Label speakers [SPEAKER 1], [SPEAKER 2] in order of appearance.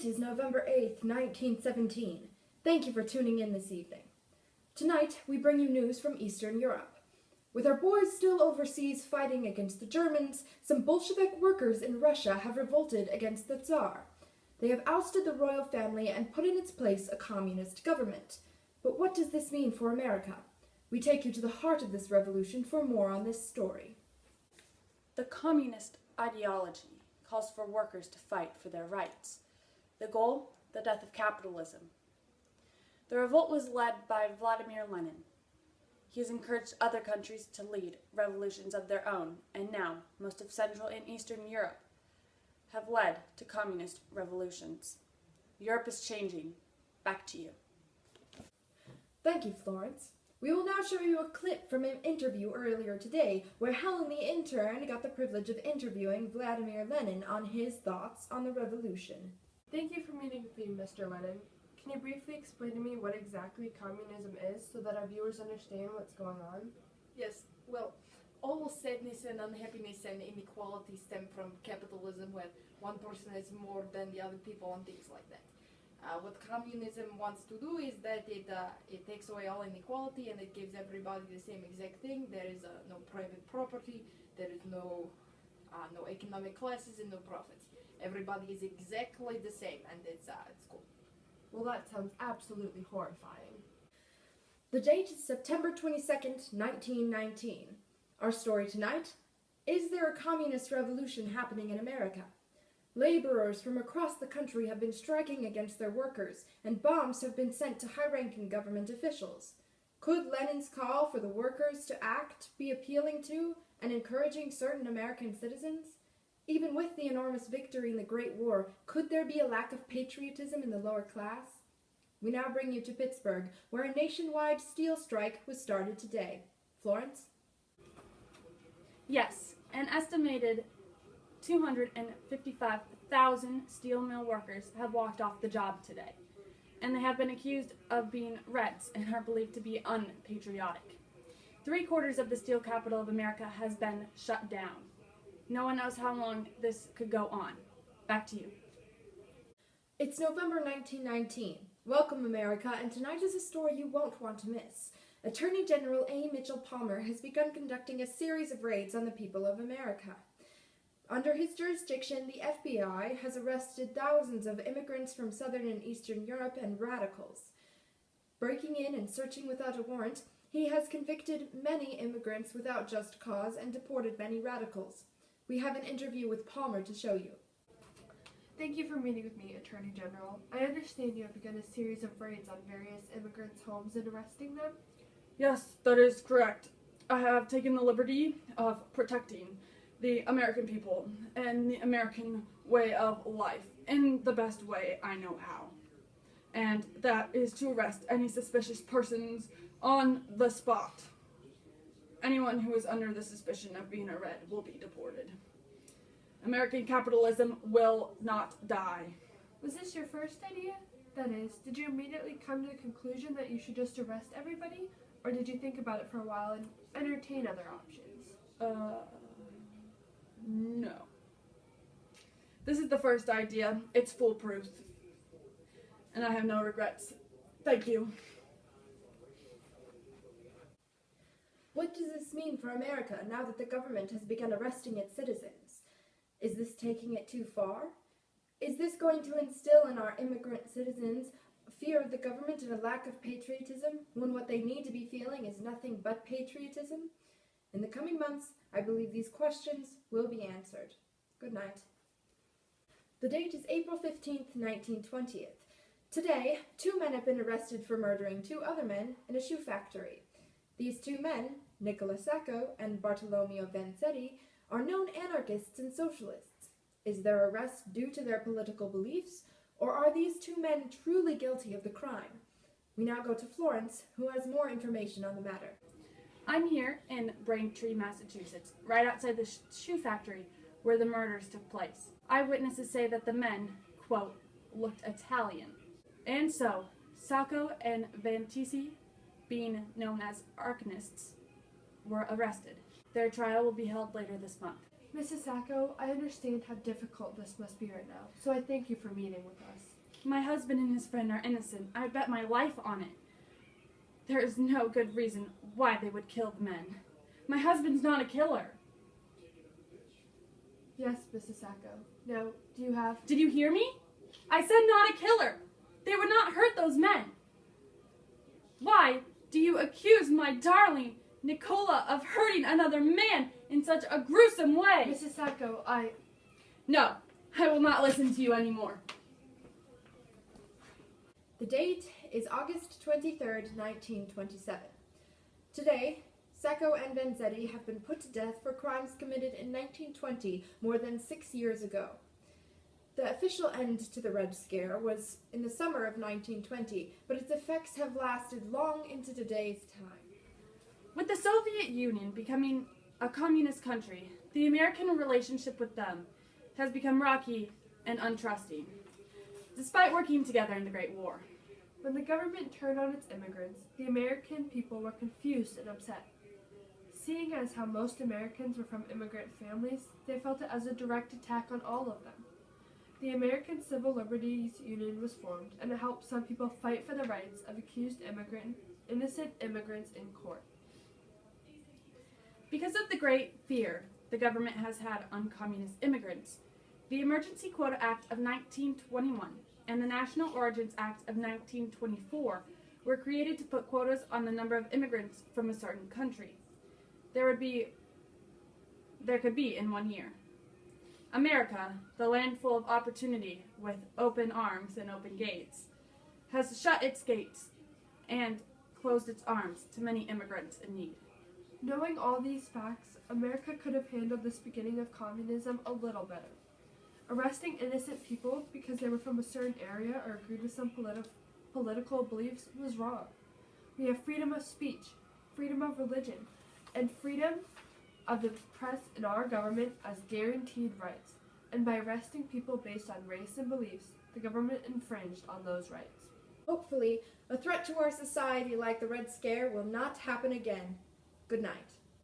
[SPEAKER 1] date is November 8th, 1917. Thank you for tuning in this evening. Tonight, we bring you news from Eastern Europe. With our boys still overseas fighting against the Germans, some Bolshevik workers in Russia have revolted against the Tsar. They have ousted the royal family and put in its place a communist government. But what does this mean for America? We take you to the heart of this revolution for more on this story.
[SPEAKER 2] The communist ideology calls for workers to fight for their rights. The goal, the death of capitalism. The revolt was led by Vladimir Lenin. He has encouraged other countries to lead revolutions of their own, and now most of Central and Eastern Europe have led to communist revolutions. Europe is changing. Back to you.
[SPEAKER 1] Thank you, Florence. We will now show you a clip from an interview earlier today where Helen the intern got the privilege of interviewing Vladimir Lenin on his thoughts on the revolution.
[SPEAKER 3] Thank you for meeting with me, Mr. Lenin. Can you briefly explain to me what exactly communism is so that our viewers understand what's going on?
[SPEAKER 4] Yes, well, all sadness and unhappiness and inequality stem from capitalism, where one person is more than the other people and things like that. What communism wants to do is that it takes away all inequality and it gives everybody the same exact thing. There is no private property, there is no economic classes and no profits. Everybody is exactly the same, and it's cool.
[SPEAKER 3] Well, that sounds absolutely horrifying.
[SPEAKER 1] The date is September 22nd, 1919. Our story tonight: is there a communist revolution happening in America? Laborers from across the country have been striking against their workers, and bombs have been sent to high-ranking government officials. Could Lenin's call for the workers to act be appealing to and encouraging certain American citizens? Even with the enormous victory in the Great War, could there be a lack of patriotism in the lower class? We now bring you to Pittsburgh, where a nationwide steel strike was started today. Florence?
[SPEAKER 2] Yes, an estimated 255,000 steel mill workers have walked off the job today, and they have been accused of being Reds and are believed to be unpatriotic. 3/4 of the steel capital of America has been shut down. No one knows how long this could go on. Back to you.
[SPEAKER 1] It's November 1919. Welcome, America, and tonight is a story you won't want to miss. Attorney General A. Mitchell Palmer has begun conducting a series of raids on the people of America. Under his jurisdiction, the FBI has arrested thousands of immigrants from Southern and Eastern Europe and radicals. Breaking in and searching without a warrant, he has convicted many immigrants without just cause and deported many radicals. We have an interview with Palmer to show you.
[SPEAKER 3] Thank you for meeting with me, Attorney General. I understand you have begun a series of raids on various immigrants' homes and arresting them.
[SPEAKER 2] Yes, that is correct. I have taken the liberty of protecting the American people and the American way of life in the best way I know how. And that is to arrest any suspicious persons on the spot. Anyone who is under the suspicion of being a Red will be deported. American capitalism will not die.
[SPEAKER 3] Was this your first idea? That is, did you immediately come to the conclusion that you should just arrest everybody? Or did you think about it for a while and entertain other options?
[SPEAKER 2] No. This is the first idea. It's foolproof. And I have no regrets. Thank you.
[SPEAKER 1] What does this mean for America now that the government has begun arresting its citizens? Is this taking it too far? Is this going to instill in our immigrant citizens a fear of the government and a lack of patriotism, when what they need to be feeling is nothing but patriotism? In the coming months, I believe these questions will be answered. Good night. The date is April 15th, 1920. Today, 2 men have been arrested for murdering 2 other men in a shoe factory. These 2 men, Nicola Sacco and Bartolomeo Vanzetti, are known anarchists and socialists. Is their arrest due to their political beliefs, or are these 2 men truly guilty of the crime? We now go to Florence, who has more information on the matter.
[SPEAKER 2] I'm here in Braintree, Massachusetts, right outside the shoe factory where the murders took place. Eyewitnesses say that the men, quote, looked Italian. And so, Sacco and Vanzetti, being known as arcanists, were arrested. Their trial will be held later this month.
[SPEAKER 3] Mrs. Sacco, I understand how difficult this must be right now, so I thank you for meeting with us.
[SPEAKER 2] My husband and his friend are innocent. I bet my life on it. There is no good reason why they would kill the men. My husband's not a killer.
[SPEAKER 3] Yes, Mrs. Sacco. Now, do you have...
[SPEAKER 2] Did you hear me? I said not a killer. They would not hurt those men. Why do you accuse my darling Nicola of hurting another man in such a gruesome way?
[SPEAKER 3] Mrs. Sacco,
[SPEAKER 2] No, I will not listen to you anymore.
[SPEAKER 1] The date is August 23rd, 1927. Today, Sacco and Vanzetti have been put to death for crimes committed in 1920, more than 6 years ago. The official end to the Red Scare was in the summer of 1920, but its effects have lasted long into today's time.
[SPEAKER 2] With the Soviet Union becoming a communist country, the American relationship with them has become rocky and untrusting, despite working together in the Great War.
[SPEAKER 3] when the government turned on its immigrants, the American people were confused and upset. Seeing as how most Americans were from immigrant families, they felt it as a direct attack on all of them. The American Civil Liberties Union was formed, and it helped some people fight for the rights of accused innocent immigrants in court.
[SPEAKER 2] Because of the great fear the government has had on communist immigrants, the Emergency Quota Act of 1921 and the National Origins Act of 1924 were created to put quotas on the number of immigrants from a certain country there could be in 1 year. America, the land full of opportunity with open arms and open gates, has shut its gates and closed its arms to many immigrants in need.
[SPEAKER 3] Knowing all these facts, America could have handled this beginning of communism a little better. Arresting innocent people because they were from a certain area or agreed with some political beliefs was wrong. We have freedom of speech, freedom of religion, and freedom of the press in our government as guaranteed rights. And by arresting people based on race and beliefs, the government infringed on those rights.
[SPEAKER 1] Hopefully, a threat to our society like the Red Scare will not happen again. Good night.